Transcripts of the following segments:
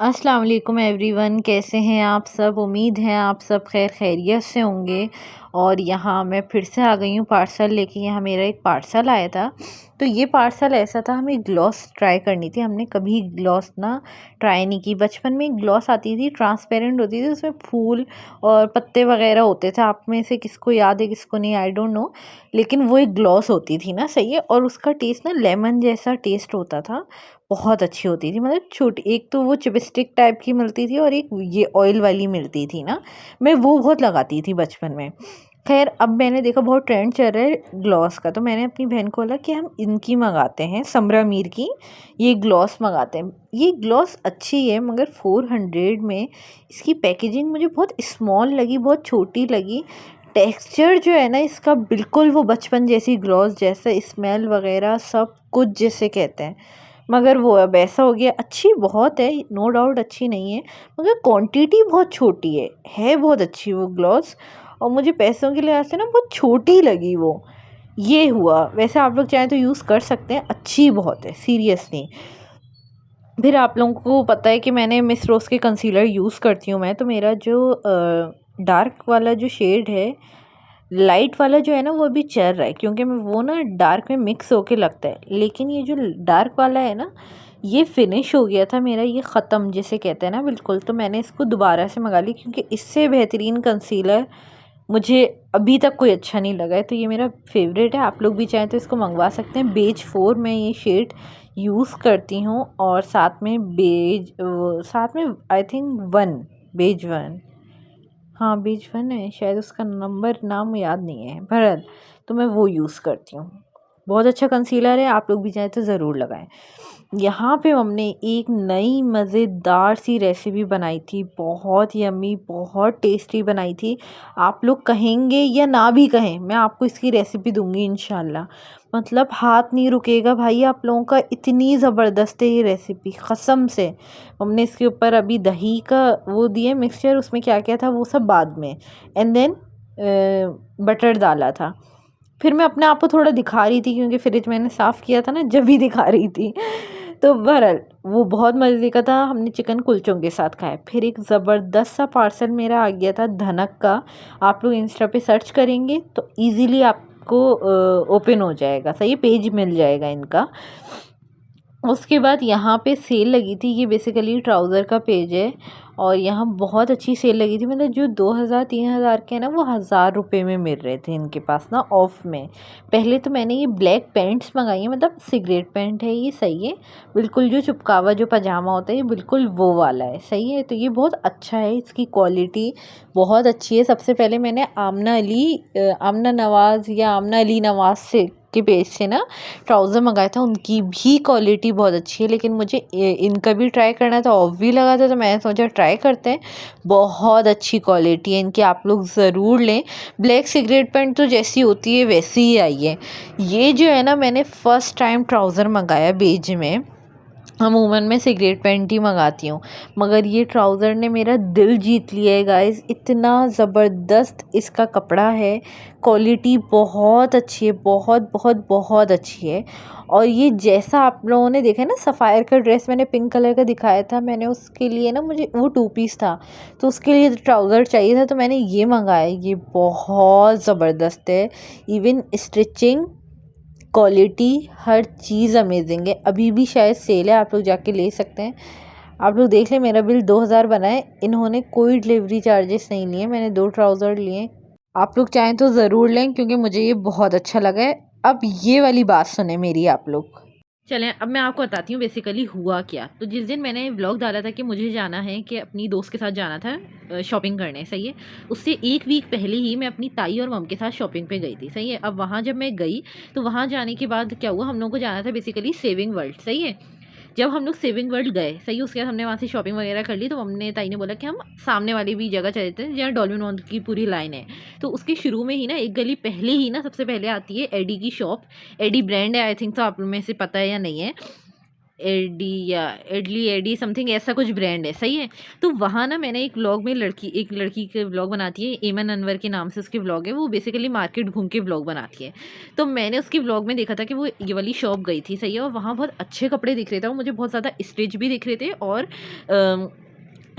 अस्सलाम वालेकुम एवरीवन, कैसे हैं आप सब। उम्मीद है आप सब खैरियत से होंगे। और यहाँ मैं फिर से आ गई हूँ पार्सल लेके। यहाँ मेरा एक पार्सल आया था। तो ये पार्सल ऐसा था, हमें ग्लॉस ट्राई करनी थी। हमने कभी ग्लॉस ना ट्राई नहीं की। बचपन में एक ग्लॉस आती थी, ट्रांसपेरेंट होती थी, उसमें फूल और पत्ते वगैरह होते थे। आप में से किसको याद है किसको नहीं, आई डोंट नो। लेकिन वो एक ग्लॉस होती थी ना, सही है। और उसका टेस्ट ना लेमन जैसा टेस्ट होता था। बहुत अच्छी होती थी, मतलब छोटी। एक तो वो चिपस्टिक टाइप की मिलती थी और एक ये ऑयल वाली मिलती थी ना। मैं वो बहुत लगाती थी बचपन में। खैर, अब मैंने देखा बहुत ट्रेंड चल रहा है ग्लॉस का, तो मैंने अपनी बहन को बोला कि हम इनकी मंगाते हैं, समरा मीर की ये ग्लॉस मंगाते हैं। ये ग्लॉस अच्छी है मगर 400 में। इसकी पैकेजिंग मुझे बहुत स्मॉल लगी, बहुत छोटी लगी। टेक्सचर जो है ना इसका, बिल्कुल वो बचपन जैसी ग्लॉस जैसा, स्मेल वगैरह सब कुछ जैसे कहते हैं। मगर वो अब ऐसा हो गया। अच्छी बहुत है, नो डाउट अच्छी नहीं है, मगर क्वांटिटी बहुत छोटी है बहुत अच्छी वो ग्लॉस। और मुझे पैसों के लिहाज से ना बहुत छोटी लगी वो। ये हुआ। वैसे आप लोग चाहें तो यूज़ कर सकते हैं, अच्छी बहुत है सीरियसली। फिर आप लोगों को पता है कि मैंने मिस रोज़ के कंसीलर यूज़ करती हूँ मैं। तो मेरा जो डार्क वाला जो शेड है, लाइट वाला जो है ना, वो अभी चल रहा है, क्योंकि मैं वो ना डार्क में मिक्स होके लगता है। लेकिन ये जो डार्क वाला है ना, ये फिनिश हो गया था मेरा, ये ख़त्म जिसे कहते हैं ना बिल्कुल। तो मैंने इसको दोबारा से मंगा ली, क्योंकि इससे बेहतरीन कंसीलर मुझे अभी तक कोई अच्छा नहीं लगा है। तो ये मेरा फेवरेट है। आप लोग भी चाहें तो इसको मंगवा सकते हैं। बेज 4 में ये शेड यूज़ करती हूँ। और साथ में बेज, साथ में आई थिंक 1, बेज 1, हाँ बेज 1 है शायद, उसका नंबर नाम याद नहीं है। बहरहाल, तो मैं वो यूज़ करती हूँ। बहुत अच्छा कंसीलर है, आप लोग भी चाहें तो ज़रूर लगाएं। यहाँ पे हमने एक नई मज़ेदार सी रेसिपी बनाई थी, बहुत यम्मी, बहुत टेस्टी बनाई थी। आप लोग कहेंगे या ना भी कहें, मैं आपको इसकी रेसिपी दूंगी इंशाल्लाह। मतलब हाथ नहीं रुकेगा भाई आप लोगों का, इतनी ज़बरदस्त है ये रेसिपी कसम से। हमने इसके ऊपर अभी दही का वो दिए मिक्सचर, उसमें क्या क्या था वो सब बाद में, एंड देन बटर डाला था। फिर मैं अपने आप को थोड़ा दिखा रही थी, क्योंकि फ्रिज मैंने साफ़ किया था ना, जब भी दिखा रही थी। तो बहरहाल वो बहुत मज़े का था। हमने चिकन कुलचों के साथ खाया। फिर एक ज़बरदस्त सा पार्सल मेरा आ गया था धनक का। आप लोग इंस्टा पे सर्च करेंगे तो इजीली आपको ओपन हो जाएगा, सही पेज मिल जाएगा इनका। उसके बाद यहाँ पे सेल लगी थी, ये बेसिकली ट्राउज़र का पेज है। और यहाँ बहुत अच्छी सेल लगी थी, मतलब जो 2000-3000 के हैं ना, वो 1000 रुपये में मिल रहे थे इनके पास ना, ऑफ़ में। पहले तो मैंने ये ब्लैक पैंट्स मंगाई है, मतलब सिगरेट पैंट है ये, सही है। बिल्कुल जो चिपकावा जो पजामा होता है, ये बिल्कुल वो वाला है, सही है। तो ये बहुत अच्छा है, इसकी क्वालिटी बहुत अच्छी है। सबसे पहले मैंने आमना नवाज़ या आमना अली नवाज़ से के पेज से ना ट्राउज़र मंगाया था। उनकी भी क्वालिटी बहुत अच्छी है, लेकिन मुझे इनका भी ट्राई करना था, ऑफ भी लगा था, तो मैंने सोचा ट्राई करते हैं। बहुत अच्छी क्वालिटी है इनकी, आप लोग ज़रूर लें। ब्लैक सिगरेट पैंट तो जैसी होती है वैसी ही आई है। ये जो है ना, मैंने फ़र्स्ट टाइम ट्राउज़र मंगाया बेज में। अमूमन मैं सिगरेट पैंट ही मंगाती हूँ, मगर ये ट्राउज़र ने मेरा दिल जीत लिया है गाइस। इतना ज़बरदस्त इसका कपड़ा है, क्वालिटी बहुत अच्छी है, बहुत बहुत बहुत अच्छी है। और ये जैसा आप लोगों ने देखा है ना, सफ़ायर का ड्रेस मैंने पिंक कलर का दिखाया था, मैंने उसके लिए ना, मुझे वो 2 पीस था, तो उसके लिए ट्राउज़र चाहिए था, तो मैंने ये मंगाया। ये बहुत ज़बरदस्त है, इवन स्टिचिंग, क्वालिटी, हर चीज़ अमेजिंग है। अभी भी शायद सेल है, आप लोग जाके ले सकते हैं। आप लोग देख लें, मेरा बिल 2000 बना है। इन्होंने कोई डिलीवरी चार्जेस नहीं लिए, मैंने 2 ट्राउज़र लिए। आप लोग चाहें तो ज़रूर लें, क्योंकि मुझे ये बहुत अच्छा लगा है। अब ये वाली बात सुने मेरी आप लोग। चलें, अब मैं आपको बताती हूँ बेसिकली हुआ क्या। तो जिस दिन मैंने व्लॉग डाला था कि मुझे जाना है, कि अपनी दोस्त के साथ जाना था शॉपिंग करने, सही है। उससे 1 वीक पहले ही मैं अपनी ताई और मम के साथ शॉपिंग पे गई थी, सही है। अब वहाँ जब मैं गई, तो वहाँ जाने के बाद क्या हुआ, हम लोगों को जाना था बेसिकली सेविंग वर्ल्ड, सही है। जब हम लोग सेविंग वर्ल्ड गए, सही है, उसके बाद हमने वहाँ से शॉपिंग वगैरह कर ली, तो हमने ताई ने बोला कि हम सामने वाली भी जगह चले जाते हैं जहाँ डॉल्फिन मॉल की पूरी लाइन है। तो उसके शुरू में ही ना, एक गली पहले ही ना, सबसे पहले आती है एडी की शॉप। एडी ब्रांड है, आई थिंक तो आप में से पता है या नहीं है। एडी या एडली एडी समथिंग ऐसा कुछ ब्रांड है, सही है। तो वहाँ ना मैंने एक व्लॉग में एक लड़की के व्लॉग बनाती है, एमन अनवर के नाम से उसके व्लॉग है, वो बेसिकली मार्केट घूम के व्लॉग बनाती है। तो मैंने उसके व्लॉग में देखा था कि वो ये वाली शॉप गई थी, सही है, और वहाँ बहुत अच्छे कपड़े दिख रहे थे और मुझे बहुत ज़्यादा स्टिच भी दिख रहे थे और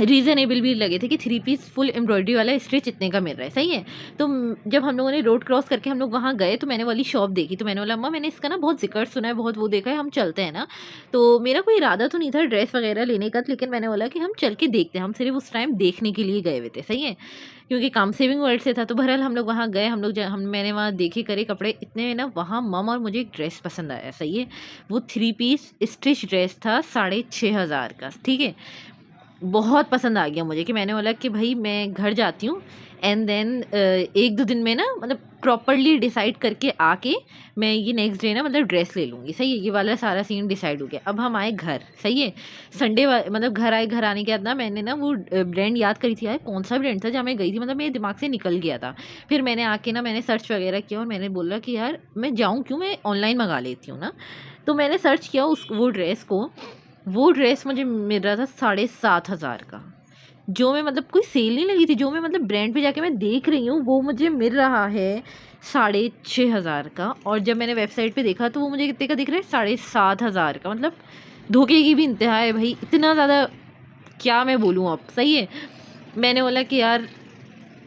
रीज़नेबल भी लगे थे कि 3 पीस फुल एम्ब्रॉयडरी वाला स्टिच इतने का मिल रहा है, सही है। तो जब हम लोगों ने रोड क्रॉस करके हम लोग वहाँ गए तो मैंने वाली शॉप देखी, तो मैंने बोला अम्मा मैंने इसका ना बहुत ज़िक्र सुना है, बहुत वो देखा है, हम चलते हैं ना। तो मेरा कोई इरादा तो नहीं था ड्रेस वगैरह लेने का, लेकिन मैंने बोला कि हम चल के देखते हैं, हम सिर्फ उस टाइम देखने के लिए गए हुए थे, सही है, क्योंकि काम सेविंग वर्ल्ड से था। तो बहरहाल हम लोग वहाँ गए, हम लोग मैंने वहाँ देखे करे कपड़े इतने में ना, वहाँ मम और मुझे एक ड्रेस पसंद आया, सही है। वो 3 पीस स्टिच ड्रेस था 6,500 का, ठीक है। बहुत पसंद आ गया मुझे कि मैंने बोला कि भाई मैं घर जाती हूँ एंड देन 1-2 दिन में ना मतलब प्रॉपरली डिसाइड करके आके मैं ये नेक्स्ट डे ना मतलब ड्रेस ले लूँगी, सही है। ये वाला सारा सीन डिसाइड हो गया। अब हम आए घर, सही है, संडे मतलब घर आए, घर आने के बाद ना मैंने ना वो ब्रांड याद करी थी, यार कौन सा ब्रांड था जहाँ मैं गई थी, मतलब मेरे दिमाग से निकल गया था। फिर मैंने आके ना मैंने सर्च वगैरह किया और मैंने बोला कि यार मैं जाऊँ क्यों, मैं ऑनलाइन मंगा लेती हूँ ना। तो मैंने सर्च किया वो ड्रेस को, वो ड्रेस मुझे मिल रहा था 7,500 का, जो मैं मतलब कोई सेल नहीं लगी थी, जो मैं मतलब ब्रांड पे जाके मैं देख रही हूँ वो मुझे मिल रहा है 6,500 का। और जब मैंने वेबसाइट पे देखा तो वो मुझे कितने का दिख रहा है, 7,500 का। मतलब धोखे की भी इंतहा है भाई, इतना ज़्यादा क्या मैं बोलूँ अब, सही है। मैंने बोला कि यार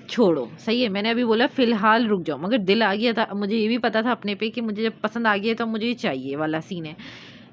छोड़ो, सही है, मैंने अभी बोला फ़िलहाल रुक जाओ, मगर दिल आ गया था, मुझे ये भी पता था अपने पे कि मुझे जब पसंद आ गया तो मुझे ये चाहिए वाला सीन है।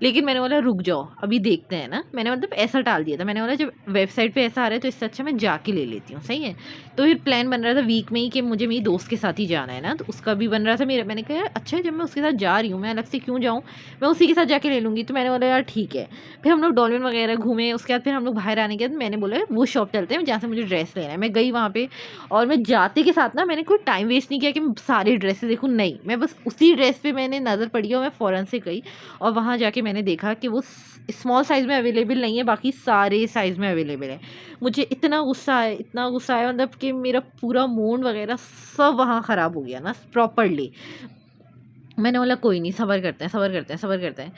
लेकिन मैंने बोला रुक जाओ अभी देखते हैं ना, मैंने मतलब ऐसा टाल दिया था। मैंने बोला जब वेबसाइट पे ऐसा आ रहा है तो इससे अच्छा मैं जाके ले लेती हूँ, सही है। तो फिर प्लान बन रहा था वीक में ही कि मुझे मेरी दोस्त के साथ ही जाना है ना, तो उसका भी बन रहा था मेरा। मैंने कहा यार अच्छा है, जब मैं उसके साथ जा रही हूँ मैं अलग से क्यों जाऊँ, मैं उसी के साथ जाके ले लूँगी। तो मैंने बोला यार ठीक है। फिर हम लोग डॉल्फिन वगैरह घूमे, उसके बाद फिर हम लोग बाहर आने के बाद मैंने बोला वो शॉप चलते हैं जहाँ से मुझे ड्रेस लेना है। मैं गई वहाँ पे और मैं जाते के साथ ना मैंने कोई टाइम वेस्ट नहीं किया कि मैं सारी ड्रेसेस देखूँ, नहीं, मैं बस उसी ड्रेस पे मैंने नज़र पड़ी और मैं फ़ौरन से गई और वहाँ जाके मैंने देखा कि वो स्मॉल साइज़ में अवेलेबल नहीं है, बाकी सारे साइज़ में अवेलेबल है। मुझे इतना गुस्सा आया, इतना गुस्सा आया, मतलब कि मेरा पूरा मूड वगैरह सब वहाँ ख़राब हो गया ना प्रॉपरली। मैंने बोला कोई नहीं, सब्र करते हैं, सब्र करते हैं, सब्र करते हैं।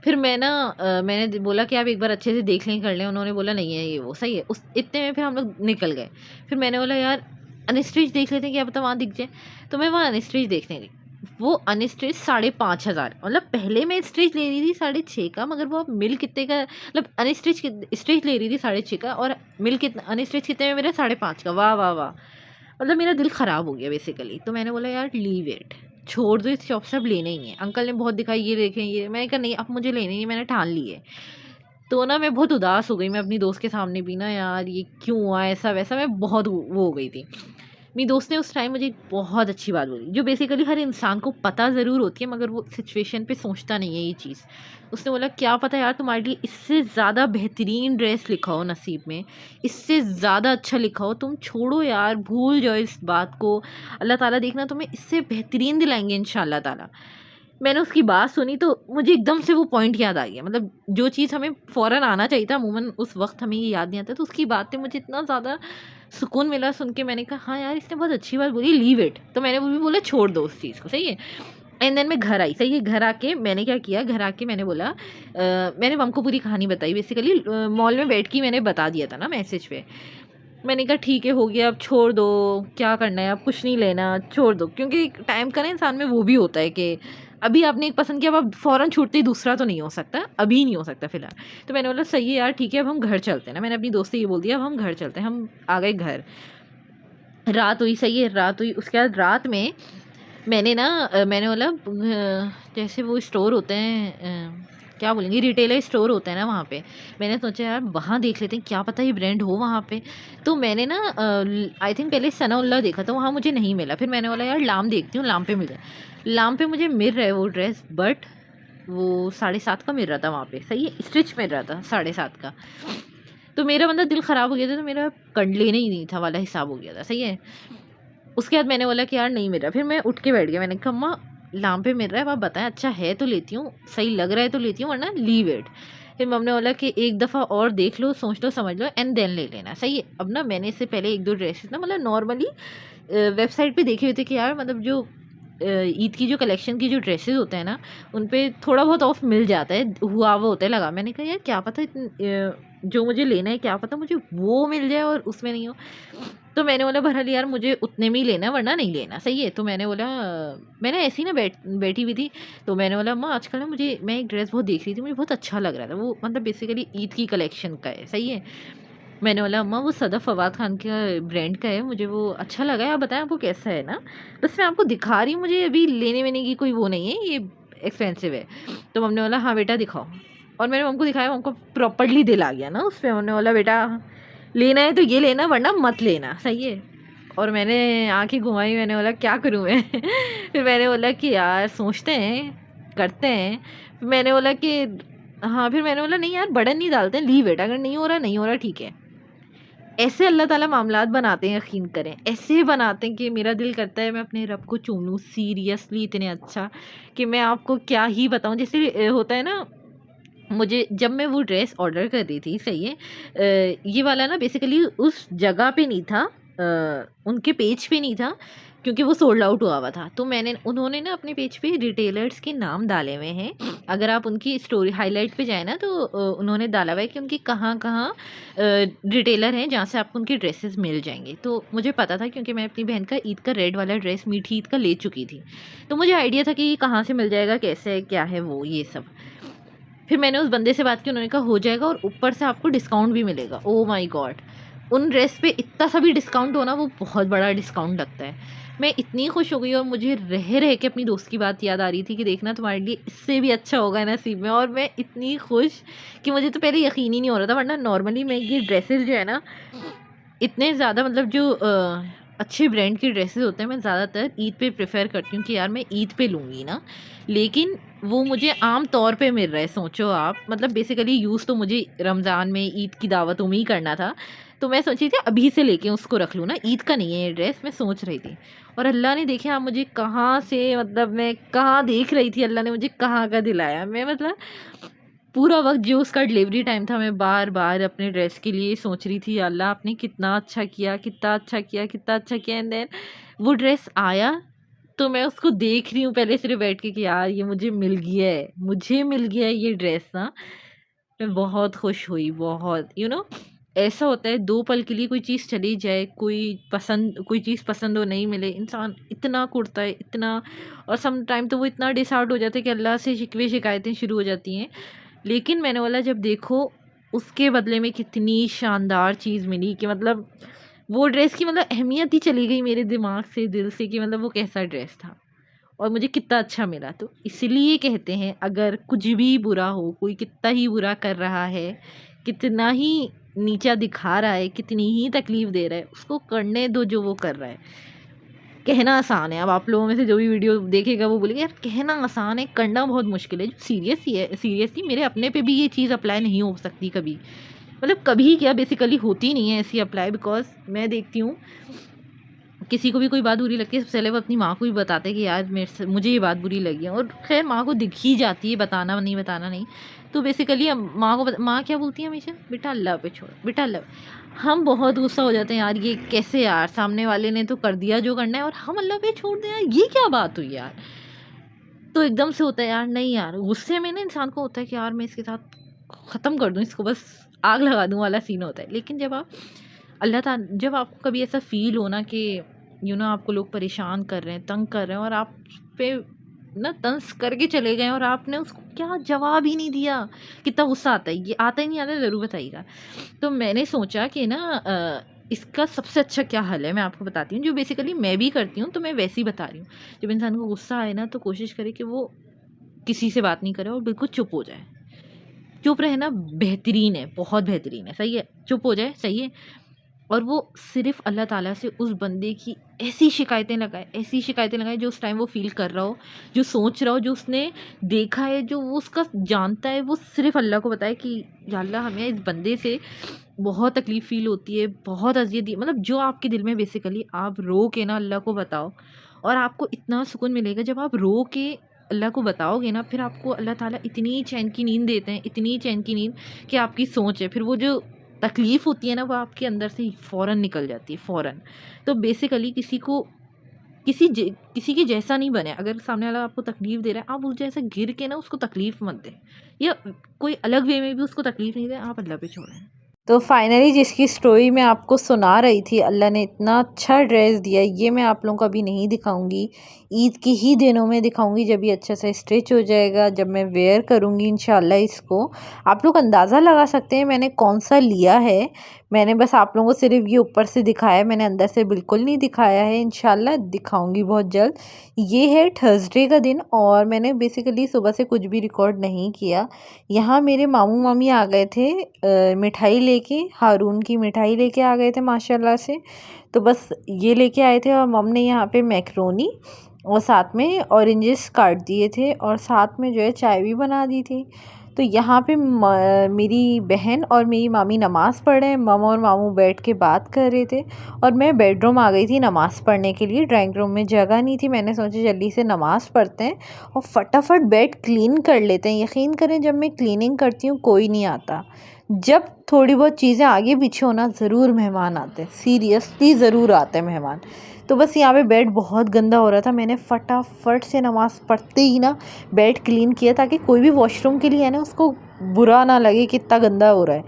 फिर मैं ना मैंने बोला कि आप एक बार अच्छे से देख लें, कर लें। उन्होंने बोला नहीं है ये वो, सही है। उस इतने में फिर हम लोग निकल गए। फिर मैंने बोला यार अनस्टिच देख लेते हैं, क्या पता वहाँ दिख जाए। तो मैं वहाँ अनस्टिच देखने गई। वो अनस्टिच 5,500, मतलब पहले मैं स्टिच ले रही थी 6,500 का, मगर वो अब मिल कितने का, मतलब अनस्टिच स्टिच ले रही थी 6,500 का और मिल कितना अनस्टिच कितने में मेरे 5,500 का। वाह वाह वाह, मतलब मेरा दिल ख़राब हो गया बेसिकली। तो मैंने बोला यार लीव इट, छोड़ दो, इस शॉप से अब लेने ही है। अंकल ने बहुत दिखाई, ये देखें ये, मैंने कहा नहीं अब मुझे लेने ही, मैंने ठान ली है। तो ना मैं बहुत उदास हो गई, मैं अपनी दोस्त के सामने भी ना, यार ये क्यों हुआ ऐसा वैसा, मैं बहुत वो हो गई थी। मेरी दोस्त ने उस टाइम मुझे एक बहुत अच्छी बात बोली, जो बेसिकली हर इंसान को पता ज़रूर होती है मगर वो सिचुएशन पे सोचता नहीं है ये चीज़। उसने बोला क्या पता यार तुम्हारे लिए इससे ज़्यादा बेहतरीन ड्रेस लिखा हो नसीब में, इससे ज़्यादा अच्छा लिखा हो, तुम छोड़ो यार, भूल जाओ इस बात को। अल्लाह ताला देखना तुम्हें इससे बेहतरीन दिलाएंगे इंशाल्लाह ताला। मैंने उसकी बात सुनी तो मुझे एकदम से वो पॉइंट याद आ गया, मतलब जो चीज़ हमें फ़ौरन आना चाहिए था, अमूमन उस वक्त हमें ये याद नहीं आता। तो उसकी बातें मुझे इतना ज़्यादा सुकून मिला सुन के, मैंने कहा हाँ यार इसने बहुत अच्छी बात बोली, लीव इट। तो मैंने वो भी बोला छोड़ दो उस चीज़ को, सही है। एंड देन मैं घर आई, सही है। घर आके मैंने क्या किया, घर आके मैंने बोला मैंने मम को पूरी कहानी बताई बेसिकली। मॉल में बैठ के मैंने बता दिया था ना मैसेज पे। मैंने कहा ठीक है हो गया, अब छोड़ दो, क्या करना है, अब कुछ नहीं लेना, छोड़ दो। क्योंकि टाइम का ना इंसान में वो भी होता है कि अभी आपने एक पसंद किया, अब आप फ़ौरन छूटते ही दूसरा तो नहीं हो सकता, अभी नहीं हो सकता फ़िलहाल। तो मैंने बोला सही है यार ठीक है, अब हम घर चलते हैं ना, मैंने अपनी दोस्त से ये बोल दिया अब हम घर चलते हैं। हम आ गए घर, रात हुई, सही है, रात हुई। उसके बाद रात में मैंने ना मैंने बोला जैसे वो स्टोर होते हैं, क्या बोलेंगे, रिटेलर स्टोर होता है ना वहाँ पे, मैंने सोचा यार वहाँ देख लेते हैं, क्या पता ये ब्रांड हो वहाँ पे। तो मैंने ना आई थिंक पहले सनाउल्लाह देखा था, वहाँ मुझे नहीं मिला। फिर मैंने बोला यार लाम देखती हूँ, लाम पे मिल जाए। लाम पे मुझे मिल रहा है वो ड्रेस, बट वो 7.5 का मिल रहा था वहाँ पे, सही है, स्टिच मिल रहा था 7.5 का। तो मेरा मतलब दिल ख़राब हो गया था, तो मेरा लेना ही नहीं था वाला हिसाब हो गया था, सही है। उसके बाद मैंने बोला कि यार नहीं मिल रहा। फिर मैं उठ के बैठ गया, मैंने कहा अम्मा लाम पे मिल रहा है, आप बताएं अच्छा है तो लेती हूँ, सही लग रहा है तो लेती हूँ, वरना लीव इट। फिर मम्मी ने बोला कि एक दफ़ा और देख लो, सोच लो, समझ लो एंड देन ले लेना, सही है। अब ना मैंने इससे पहले 1-2 ड्रेसेस ना मतलब नॉर्मली वेबसाइट पे देखे हुए थे कि यार मतलब जो ईद की जो कलेक्शन की जो ड्रेसेस होते हैं ना, उन पे थोड़ा बहुत ऑफ मिल जाता है, हुआ वो होता है लगा। मैंने कहा यार क्या पता जो मुझे लेना है क्या पता मुझे वो मिल जाए और उसमें नहीं हो। तो मैंने बोला बहरहाल यार मुझे उतने में ही लेना है वरना नहीं लेना, सही है। तो मैंने बोला मैंने ऐसे ही ना बैठी हुई थी, तो मैंने बोला अम्मा आजकल ना मुझे, मैं एक ड्रेस बहुत देख रही थी, मुझे बहुत अच्छा लग रहा था वो, मतलब बेसिकली ईद की कलेक्शन का है, सही है। मैंने बोला अम्मा वो सदफ़ फवाद खान का ब्रांड का है, मुझे वो अच्छा लगा है, आप बताएं आपको कैसा है ना। बस मैं आपको दिखा रही हूँ, मुझे अभी लेने वेने की कोई वो नहीं है, ये एक्सपेंसिव है। तो मम्मी ने बोला हाँ बेटा दिखाओ, और मैंने मम को दिखाया, मम को प्रॉपरली दिल आ गया ना उस पर। मम्मी बोला बेटा लेना है तो ये लेना वरना मत लेना, सही है। और मैंने आंखें घुमाई, मैंने बोला क्या करूँ मैं फिर मैंने बोला कि यार सोचते हैं करते हैं। फिर मैंने बोला कि हाँ, फिर मैंने बोला नहीं यार बटन नहीं डालते हैं, ली बेटा अगर नहीं हो रहा नहीं हो रहा ठीक है। ऐसे अल्लाह ताला मामलात बनाते हैं, यकीन करें ऐसे बनाते हैं कि मेरा दिल करता है मैं अपने रब को चूम लूँ सीरियसली, इतने अच्छा कि मैं आपको क्या ही बताऊँ। जैसे होता है ना, मुझे जब मैं वो ड्रेस ऑर्डर कर रही थी, सही है, ये वाला ना बेसिकली उस जगह पे नहीं था, उनके पेज पे नहीं था क्योंकि वो सोल्ड आउट हुआ था। तो उन्होंने ना अपने पेज पे रिटेलर्स के नाम डाले हुए हैं। अगर आप उनकी स्टोरी हाईलाइट पे जाए ना तो उन्होंने डाला हुआ है कि उनकी कहाँ कहाँ रिटेलर हैं जहाँ से आपको उनकी ड्रेसेस मिल जाएंगे। तो मुझे पता था क्योंकि मैं अपनी बहन का ईद का रेड वाला ड्रेस मीठी ईद का ले चुकी थी, तो मुझे आइडिया था कि ये कहाँ से मिल जाएगा, कैसे है, क्या है वो, ये सब। फिर मैंने उस बंदे से बात की, उन्होंने कहा हो जाएगा और ऊपर से आपको डिस्काउंट भी मिलेगा। ओह माय गॉड, उन ड्रेस पे इतना सा भी डिस्काउंट होना वो बहुत बड़ा डिस्काउंट लगता है। मैं इतनी खुश हो गई और मुझे रह रह के अपनी दोस्त की बात याद आ रही थी कि देखना तुम्हारे लिए इससे भी अच्छा होगा नसीब में। और मैं इतनी खुश कि मुझे तो पहले यकीन ही नहीं हो रहा था, वरना नॉर्मली मैं ये ड्रेसेस जो है ना इतने ज़्यादा, मतलब जो अच्छे ब्रांड के ड्रेसेस होते हैं मैं ज़्यादातर ईद पे प्रेफर करती हूँ कि यार मैं ईद पे लूँगी ना, लेकिन वो मुझे आम तौर पे मिल रहा है। सोचो आप, मतलब बेसिकली यूज़ तो मुझे रमज़ान में ईद की दावतों में ही करना था, तो मैं सोची थी अभी से लेके उसको रख लूँ ना, ईद का नहीं है ये ड्रेस, मैं सोच रही थी। और अल्लाह ने देखे आप मुझे कहाँ से, मतलब मैं कहाँ देख रही थी, अल्लाह ने मुझे कहाँ का दिलाया। मैं मतलब पूरा वक़्त जो उसका डिलीवरी टाइम था मैं बार-बार अपने ड्रेस के लिए सोच रही थी, अल्लाह आपने कितना अच्छा किया, कितना अच्छा किया, कितना अच्छा किया। एंड देन वो ड्रेस आया तो मैं उसको देख रही हूँ पहले सिर्फ़ बैठ के कि यार ये मुझे मिल गया है, मुझे मिल गया है ये ड्रेस ना। मैं बहुत खुश हुई, बहुत ऐसा होता है 2 पल के लिए कोई चीज़ चली जाए, कोई चीज़ पसंद हो नहीं मिले, इंसान इतना कुढ़ता है इतना, और सम टाइम तो वो इतना डिसहार्ट हो जाता है कि अल्लाह से शिकवे शिकायतें शुरू हो जाती हैं। लेकिन मैंने बोला जब देखो उसके बदले में कितनी शानदार चीज़ मिली कि मतलब वो ड्रेस की मतलब अहमियत ही चली गई मेरे दिमाग से, दिल से, कि मतलब वो कैसा ड्रेस था और मुझे कितना अच्छा मिला। तो इसलिए कहते हैं अगर कुछ भी बुरा हो, कोई कितना ही बुरा कर रहा है, कितना ही नीचा दिखा रहा है, कितनी ही तकलीफ़ दे रहा है, उसको करने दो जो वो कर रहा है। कहना आसान है, अब आप लोगों में से जो भी वीडियो देखेगा वो बोलेगा यार कहना आसान है, करना बहुत मुश्किल है। जो सीरियस ही है, सीरियसली मेरे अपने पे भी ये चीज़ अप्लाई नहीं हो सकती कभी, मतलब कभी क्या बेसिकली होती नहीं है ऐसी अप्लाई। बिकॉज़ मैं देखती हूँ किसी को भी कोई बात बुरी लगती है सबसे पहले वो अपनी माँ को ही बताते हैं कि यार मुझे ये बात बुरी लगी है, और खैर माँ को दिख ही जाती है, बताना नहीं। तो बेसिकली माँ को माँ क्या बोलती है हमेशा, बेटा अल्लाह पे छोड़, बेटा अल्लाह। हम बहुत गुस्सा हो जाते हैं यार, ये कैसे यार, सामने वाले ने तो कर दिया जो करना है और हम अल्लाह पे छोड़ दें, यार ये क्या बात हुई यार। तो एकदम से होता है यार, नहीं यार, गुस्से में ना इंसान को होता है कि यार मैं इसके साथ ख़त्म कर दूँ, इसको बस आग लगा दूँ वाला सीन होता है। लेकिन जब आपको कभी ऐसा फ़ील हो ना कि आपको लोग परेशान कर रहे हैं, तंग कर रहे हैं, और आप पे ना तंज़ करके चले गए और आपने उसको क्या जवाब ही नहीं दिया, कितना गुस्सा आता है। ये आता ही नहीं आता, ज़रूर बताइएगा। तो मैंने सोचा कि ना इसका सबसे अच्छा क्या हल है मैं आपको बताती हूँ, जो बेसिकली मैं भी करती हूँ, तो मैं वैसे ही बता रही हूँ। जब इंसान को गुस्सा आए ना तो कोशिश करे कि वो किसी से बात नहीं करे और बिल्कुल चुप हो जाए। चुप रहना बेहतरीन है, बहुत बेहतरीन है, सही है। चुप हो जाए, सही है। और वो सिर्फ़ अल्लाह ताला से उस बंदे की ऐसी शिकायतें लगाए जो उस टाइम वो फ़ील कर रहा हो, जो सोच रहा हो, जो उसने देखा है, जो वो उसका जानता है, वो सिर्फ़ अल्लाह को बताए कि या अल्लाह हमें इस बंदे से बहुत तकलीफ़ फ़ील होती है, बहुत अज़ियत दी, मतलब जो आपके दिल में बेसिकली आप रो के ना अल्लाह को बताओ, और आपको इतना सुकून मिलेगा जब आप रो के अल्लाह को बताओगे ना, फिर आपको अल्लाह ताला इतनी चैन की नींद देते हैं, इतनी चैन की नींद कि आपकी सोच है, फिर वो जो तकलीफ़ होती है ना वो आपके अंदर से ही फ़ौरन निकल जाती है, फ़ौरन। तो बेसिकली किसी को किसी के जैसा नहीं बने। अगर सामने वाला आपको तकलीफ़ दे रहा है, आप उस जैसे गिर के ना उसको तकलीफ़ मत दें, या कोई अलग वे में भी उसको तकलीफ़ नहीं दें, आप अल्लाह पे छोड़ें। तो फाइनली जिसकी स्टोरी मैं आपको सुना रही थी, अल्लाह ने इतना अच्छा ड्रेस दिया, ये मैं आप लोगों को अभी नहीं दिखाऊंगी, ईद की ही दिनों में दिखाऊंगी, जब ये अच्छा सा स्टिच हो जाएगा, जब मैं वेयर करूंगी इंशाल्लाह इसको। आप लोग अंदाज़ा लगा सकते हैं मैंने कौन सा लिया है। मैंने बस आप लोगों को सिर्फ ये ऊपर से दिखाया है, मैंने अंदर से बिल्कुल नहीं दिखाया है। इंशाल्लाह दिखाऊंगी बहुत जल्द। ये है थर्सडे का दिन और मैंने बेसिकली सुबह से कुछ भी रिकॉर्ड नहीं किया। यहाँ मेरे मामू मामी आ गए थे मिठाई लेके, हारून की मिठाई लेके आ गए थे माशाल्लाह से। तो बस ये लेके आए थे और मम ने यहाँ पे मैक्रोनी और साथ में ऑरेंजेस काट दिए थे और साथ में जो है चाय भी बना दी थी। तो यहाँ पे मेरी बहन और मेरी मामी नमाज़ पढ़ रहे हैं, मम और मामू बैठ के बात कर रहे थे और मैं बेडरूम आ गई थी नमाज़ पढ़ने के लिए। ड्राइंग रूम में जगह नहीं थी, मैंने सोचा जल्दी से नमाज़ पढ़ते हैं और फटाफट बेड क्लीन कर लेते हैं। यकीन करें जब मैं क्लीनिंग करती हूँ कोई नहीं आता, जब थोड़ी बहुत चीज़ें आगे पीछे होना ज़रूर मेहमान आते हैं, सीरियसली ज़रूर आते हैं मेहमान। तो बस यहाँ पे बेड बहुत गंदा हो रहा था, मैंने फटाफट से नमाज़ पढ़ते ही ना बेड क्लीन किया ताकि कोई भी वॉशरूम के लिए है ना उसको बुरा ना लगे कि इतना गंदा हो रहा है।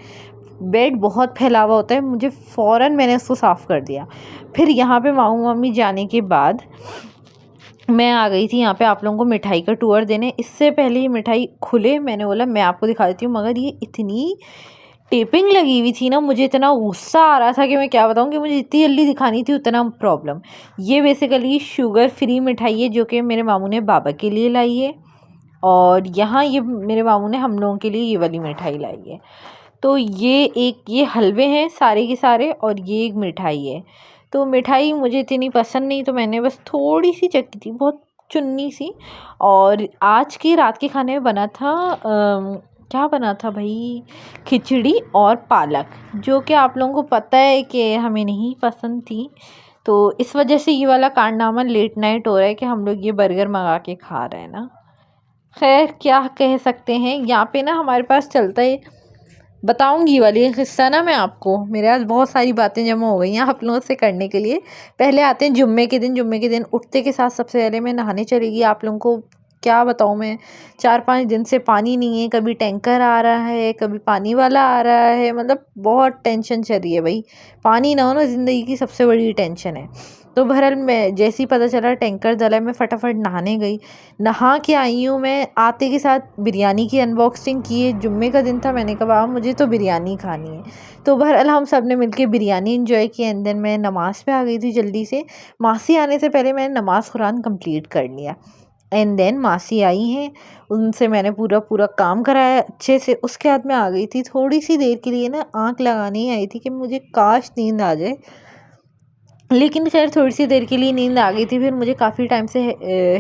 बेड बहुत फैला हुआ होता है, मुझे फ़ौरन मैंने उसको साफ़ कर दिया। फिर यहाँ पे मामू मम्मी जाने के बाद मैं आ गई थी यहाँ पे आप लोगों को मिठाई का टूर देने। इससे पहले ये मिठाई खुले मैंने बोला मैं आपको दिखा देती हूँ, मगर ये इतनी टेपिंग लगी हुई थी ना, मुझे इतना गुस्सा आ रहा था कि मैं क्या बताऊँ कि मुझे जितनी जल्दी दिखानी थी उतना प्रॉब्लम। ये बेसिकली शुगर फ्री मिठाई है जो कि मेरे मामू ने बाबा के लिए लाई है और यहाँ ये मेरे मामू ने हम लोगों के लिए ये वाली मिठाई लाई है। तो ये हलवे हैं सारे के सारे और ये एक मिठाई है। तो मिठाई मुझे इतनी पसंद नहीं तो मैंने बस थोड़ी सी चखी थी, बहुत चुन्नी सी। और आज की रात के खाने में बना था क्या बना था भाई, खिचड़ी और पालक, जो कि आप लोगों को पता है कि हमें नहीं पसंद थी। तो इस वजह से ये वाला कारनामा लेट नाइट हो रहा है कि हम लोग ये बर्गर मंगा के खा रहे हैं ना। खैर क्या कह सकते हैं, यहाँ पे ना हमारे पास चलता है, बताऊंगी वाली किस्सा ना मैं आपको। मेरे पास बहुत सारी बातें जमा हो गई हैं आप लोगों से करने के लिए। पहले आते हैं जुम्मे के दिन। जुम्मे के दिन उठते के साथ सबसे पहले मैं नहाने चलेगी। आप लोगों को क्या बताऊँ मैं, 4-5 दिन से पानी नहीं है, कभी टैंकर आ रहा है कभी पानी वाला आ रहा है, मतलब बहुत टेंशन चल रही है भाई। पानी ना हो ना ज़िंदगी की सबसे बड़ी टेंशन है। तो बहरहाल मैं जैसे ही पता चला टैंकर डला, मैं फटाफट नहाने गई। नहा के आई हूँ, मैं आते के साथ बिरयानी की अनबॉक्सिंग की है। जुम्मे का दिन था, मैंने कहा मुझे तो बिरयानी खानी है। तो बहरहाल हम सब ने मिलके बिरयानी एंजॉय की एंड देन मैं नमाज़ पे आ गई थी जल्दी से। मासी आने से पहले मैंने नमाज़ कुरान कंप्लीट कर लिया एंड देन मासी आई हैं, उनसे मैंने पूरा काम कराया अच्छे से। उसके बाद मैं आ गई थी थोड़ी सी देर के लिए ना आँख लगाने ही आई थी कि मुझे काश नींद आ जाए, लेकिन खैर थोड़ी सी देर के लिए नींद आ गई थी। फिर मुझे काफ़ी टाइम से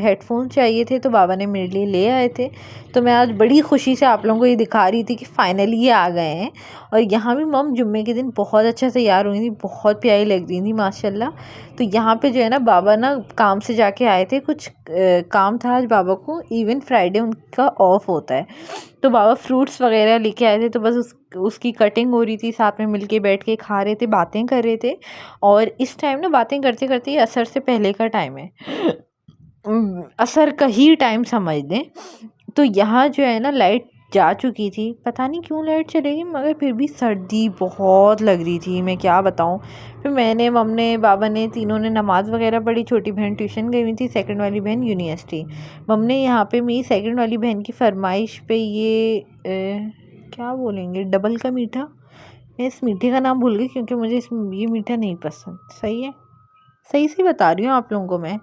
हेडफोन चाहिए थे तो बाबा ने मेरे लिए ले आए थे। तो मैं आज बड़ी खुशी से आप लोगों को ये दिखा रही थी कि फाइनली ये आ गए हैं। और यहाँ भी मम जुम्मे के दिन बहुत अच्छा तैयार हुई थी, बहुत प्यारी लग रही थी माशाल्लाह। तो यहाँ पे जो है ना बाबा ना काम से जाके आए थे, कुछ काम था आज बाबा को, इवन फ्राइडे उनका ऑफ होता है। तो बाबा फ्रूट्स वगैरह लेके आए थे, तो बस उसकी कटिंग हो रही थी, साथ में मिलके बैठ के खा रहे थे, बातें कर रहे थे। और इस टाइम ना बातें करते करते ये असर से पहले का टाइम है, असर का ही टाइम समझ लें। तो यहाँ जो है ना लाइट जा चुकी थी, पता नहीं क्यों लाइट चलेगी, मगर फिर भी सर्दी बहुत लग रही थी, मैं क्या बताऊँ। फिर मैंने मम ने बाबा ने तीनों ने नमाज़ वगैरह पढ़ी। छोटी बहन ट्यूशन गई हुई थी, सेकंड वाली बहन यूनिवर्सिटी। मम ने यहाँ पे मेरी सेकंड वाली बहन की फरमाइश पे ये क्या बोलेंगे, डबल का मीठा, मैं इस मीठे का नाम भूल गई क्योंकि मुझे ये मीठा नहीं पसंद। सही है, सही से बता रही हूँ आप लोगों को मैं।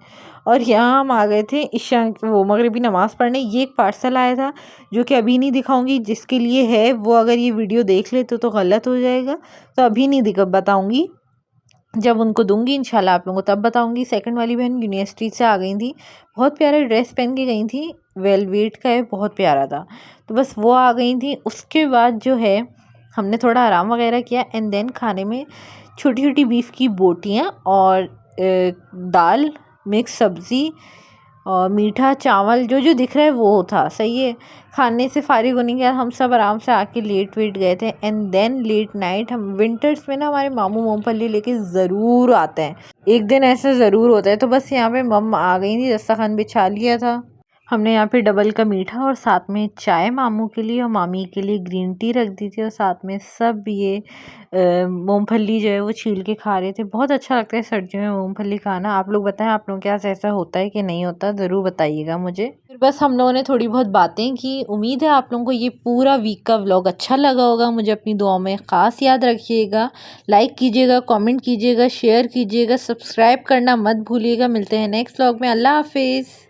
और यहाँ हम आ गए थे ईशा वो मगरिबी नमाज़ पढ़ने। ये एक पार्सल आया था जो कि अभी नहीं दिखाऊंगी, जिसके लिए है वो अगर ये वीडियो देख ले तो गलत हो जाएगा, तो अभी नहीं बताऊंगी, जब उनको दूंगी इंशाल्लाह आप लोगों को तब बताऊंगी। सेकंड वाली बहन यूनिवर्सिटी से आ गई थी, बहुत प्यारा ड्रेस पहन के गई थी, वेलवेट का है, बहुत प्यारा था। तो बस वो आ गई थी। उसके बाद जो है हमने थोड़ा आराम वगैरह किया एंड देन खाने में छोटी छोटी बीफ की बोटियाँ और दाल, मिक्स सब्ज़ी, और मीठा चावल जो जो दिख रहा है वो था, सही है। खाने से फारिग होने के बाद हम सब आराम से आके लेट वेट गए थे। एंड देन लेट नाइट हम विंटर्स में ना हमारे मामू मूंगफली लेके ज़रूर आते हैं, एक दिन ऐसा ज़रूर होता है। तो बस यहाँ पे मम आ गई थी, दस्तरखान बिछा लिया था हमने यहाँ पे डबल का मीठा और साथ में चाय मामू के लिए और मामी के लिए ग्रीन टी रख दी थी, और साथ में सब ये मूंगफली जो है वो छील के खा रहे थे। बहुत अच्छा लगता है सर्दियों में मूंगफली खाना। आप लोग बताएं, आप लोगों के यहाँ ऐसा होता है कि नहीं होता, ज़रूर बताइएगा मुझे। फिर बस हम लोगों ने थोड़ी बहुत बातें की। उम्मीद है आप लोगों को ये पूरा वीक का व्लॉग अच्छा लगा होगा। मुझे अपनी दुआओं में ख़ास याद रखिएगा। लाइक कीजिएगा, कमेंट कीजिएगा, शेयर कीजिएगा, सब्सक्राइब करना मत भूलिएगा। मिलते हैं नेक्स्ट व्लॉग में। अल्लाह हाफिज़।